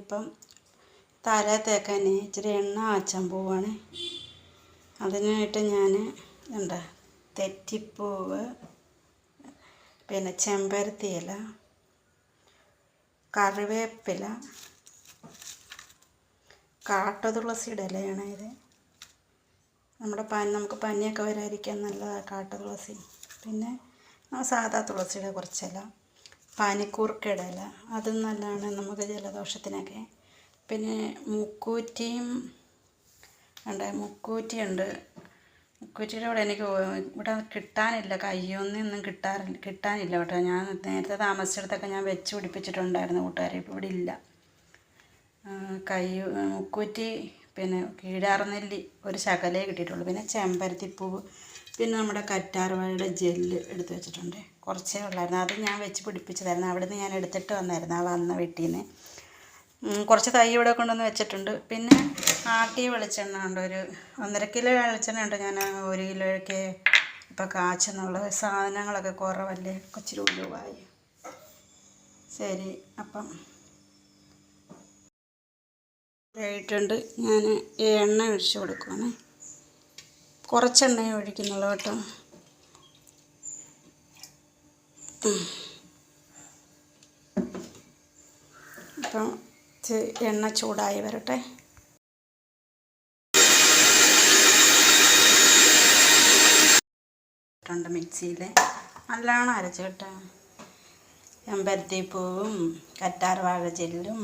ഇനിയിപ്പം തല തേക്കാൻ ഇച്ചിരി എണ്ണ ആച്ചാൻ പോവാണ്. അതിനായിട്ട് ഞാൻ എന്താ തെറ്റിപ്പൂവ്, പിന്നെ ചെമ്പരത്തി ഇല, കറിവേപ്പില, കാട്ടുതുളസിയുടെ ഇലയാണ് ഇത്. നമുക്ക് പനിയൊക്കെ വരാതിരിക്കാൻ നല്ലതാണ് കാട്ടുതുളസി. പിന്നെ സാധാ തുളസിയുടെ കുറച്ചില, പനിക്കൂർക്കയുടെ ഇല, അതും നല്ലതാണ് നമുക്ക് ജലദോഷത്തിനൊക്കെ. പിന്നെ മുക്കൂറ്റിയും ഉണ്ട്, മുക്കൂറ്റിയുടെ കൂടെ എനിക്ക് ഇവിടെ കിട്ടാനില്ല, കയ്യൊന്നും കിട്ടാനില്ല കേട്ടോ. ഞാൻ നേരത്തെ താമസിച്ചിടത്തൊക്കെ ഞാൻ വെച്ച് പിടിപ്പിച്ചിട്ടുണ്ടായിരുന്നു കൂട്ടുകാരെ, ഇപ്പോൾ ഇവിടെ ഇല്ല. മുക്കൂറ്റി, പിന്നെ കീഴാർനെല്ലി ഒരു ശകലേ കിട്ടിയിട്ടുള്ളൂ. പിന്നെ ചെമ്പരത്തിപ്പൂവ്, പിന്നെ നമ്മുടെ കറ്റാർവാഴയുടെ ജെല്ല് എടുത്ത് വെച്ചിട്ടുണ്ട്. കുറച്ചേ ഉള്ളായിരുന്നു, അത് ഞാൻ വെച്ച് പിടിപ്പിച്ചതായിരുന്നു. അവിടെ നിന്ന് ഞാൻ എടുത്തിട്ട് വന്നായിരുന്നു ആ വന്ന വീട്ടിൽ നിന്ന്. കുറച്ച് തൈ ഇവിടെ കൊണ്ടുവന്ന് വെച്ചിട്ടുണ്ട്. പിന്നെ ആട്ടിയ വെളിച്ചെണ്ണ ഉണ്ട്, ഒരു 1.5 കിലോ വെളിച്ചെണ്ണ ഉണ്ട്. ഞാൻ 1 കിലോയ്ക്ക് ഇപ്പോൾ കാച്ചെന്നുള്ള സാധനങ്ങളൊക്കെ കുറവല്ലേ, ഇച്ചിരി ഉലുവായി. ശരി, അപ്പം ആയിട്ടുണ്ട്. ഞാൻ എണ്ണ ഒഴിച്ച് കൊടുക്കുവാണ്. കുറച്ചെണ്ണയെ ഒഴിക്കുന്നുള്ളൂ കേട്ടോ. അപ്പം എണ്ണ ചൂടായി വരട്ടെ. മിക്സിയിൽ നല്ലോണം അരച്ച് കേട്ടോ. ചെമ്പരത്തിപ്പൂവും കറ്റാർവാഴ ജെല്ലും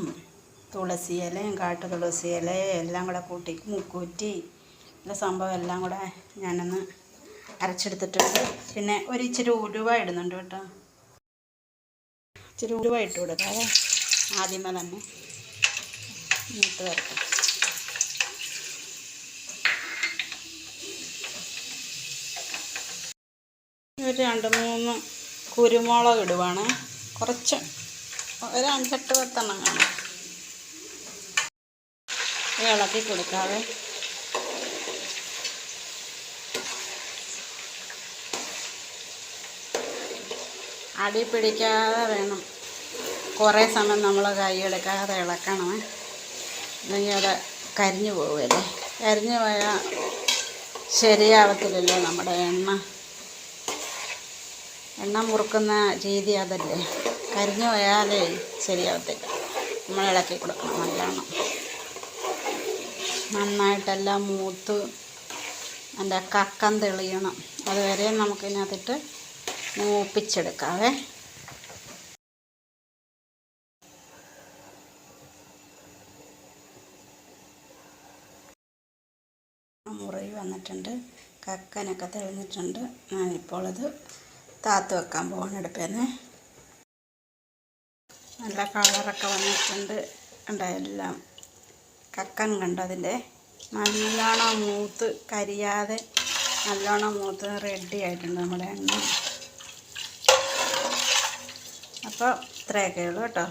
തുളസി ഇലയും കാട്ടുതുളസി ഇലയും എല്ലാം കൂടെ കൂട്ടി, മുക്കൂറ്റി എല്ലാ സംഭവം എല്ലാം കൂടെ ഞാനൊന്ന് അരച്ചെടുത്തിട്ടുണ്ട്. പിന്നെ ഇച്ചിരി ഉലുവ ഇടുന്നുണ്ട് കേട്ടോ. ഇച്ചിരി ഉലുവ ഇട്ട് കൊടുക്കാതെ ആദ്യമേ തന്നെ ഇട്ട് വരട്ടെ. ഒരു 2-3 കുരുമുളക് ഇടുവാണ്, കുറച്ച്, ഒരു 5-8 കാണും. ഇളക്കി കൊടുക്കാതെ അടി പിടിക്കാതെ വേണം. കുറേ സമയം നമ്മൾ കൈ എടുക്കാതെ ഇളക്കണമേ, അല്ലെങ്കിൽ അത് കരിഞ്ഞു പോവുമല്ലേ. കരിഞ്ഞു പോയാൽ ശരിയാവത്തില്ലല്ലോ. നമ്മുടെ എണ്ണ മുറുക്കുന്ന രീതി അതല്ലേ, കരിഞ്ഞു പോയാലേ ശരിയാവത്തില്ല. നമ്മൾ ഇളക്കി കൊടുക്കണം നല്ലോണം. നന്നായിട്ടെല്ലാം മൂത്ത് അതിൻ്റെ കക്കം തെളിയണം, അതുവരെ നമുക്കിതിനകത്തിട്ട് മൂപ്പിച്ചെടുക്കാവേ. മുറിവ് വന്നിട്ടുണ്ട്, കക്കനൊക്കെ തെളിഞ്ഞിട്ടുണ്ട്. ഞാനിപ്പോൾ അത് താത്ത് വെക്കാൻ പോകണം അടുപ്പേന്ന്. നല്ല കളറൊക്കെ വന്നിട്ടുണ്ട്. എല്ലാം കക്കൻ കണ്ടോ, അതിൻ്റെ നല്ലോണം മൂത്ത് കരിയാതെ നല്ലോണം മൂത്ത് റെഡി ആയിട്ടുണ്ട് നമ്മുടെ എണ്ണ. അപ്പോൾ ഇത്രയൊക്കെ ഉള്ളൂ കേട്ടോ.